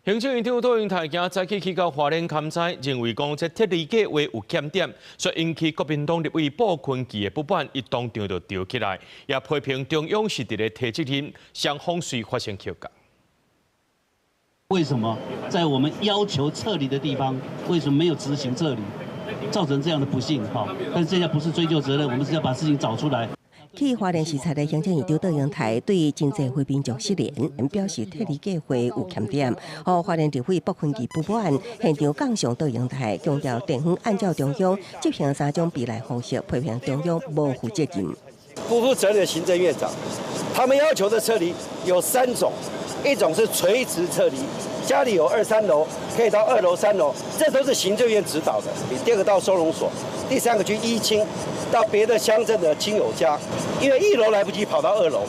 行政院长杜永泰今早起去到花莲勘察，认为讲这铁路计划有欠点，所以引起国民党立委鲍坤基的不满，伊当场就吊起来，也批评中央是伫咧提责任，双方虽发生口角。为什么在我们要求撤离的地方，为什么没有执行撤离，造成这样的不幸？但是这不是追究责任，我们是要把事情找出来。 去花莲视察的行政院长杜永泰对真济回民众失联，表示铁路计划有欠点，和花莲立委鲍坤基不满。现场杠上杜永泰强调，地方按照中央执行3种避难方式，批评中央无负责任。不负责任的行政院长，他们要求的撤离有3种，一种是垂直撤离，家里有2、3楼可以到2楼、3楼，这都是行政院指导的。第二个到收容所，第3个去依亲。 到别的乡镇的亲友家，因为1楼来不及跑到2楼，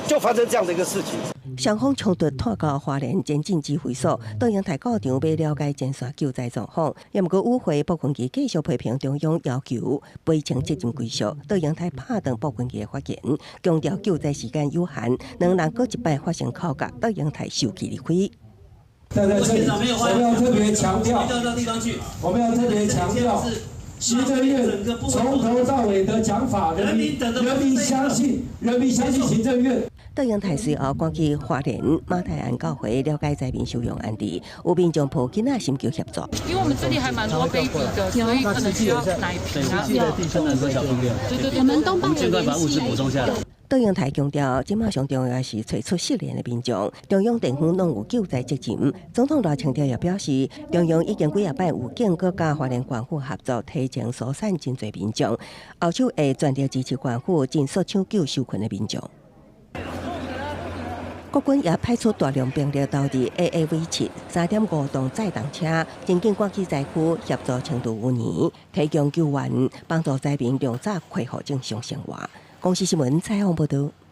就发生这样的一个事情。双方冲突拖到花莲前进指挥所，杜永泰告场要了解前线救灾状况，也毋过误会鲍坤基继续批评中央要求赔偿责任归属。杜永泰拍断鲍坤基的发言，强调救灾时间有限，两人各一摆发生口角，杜永泰受气离开。在这里，我们要特别强调，我们要特别强调。 行政院从头到尾的讲法，人民相信行政院。杜永泰随后赶去花莲马太安教会了解灾民收容案例，有民众抱囡仔寻求协助。因为我们这里还蛮多杯子的，所以可能需要奶瓶啊。对，我们都帮尽快把物资补充下来。 杜永泰强调，今麦上重要是找出失联的民众，中央地方拢有救灾责任。总统赖清德也表示，中央已经几啊摆有建国家花莲县府合作，提前疏散真侪民众，后手会全力支持县府尽速抢救受困的民众。国军也派出大量兵力到伫 AAV7 3.5吨载重车，前进国际灾区协助清除污泥，提供救援，帮助灾民量早恢复正常生活。公视新闻采访报道。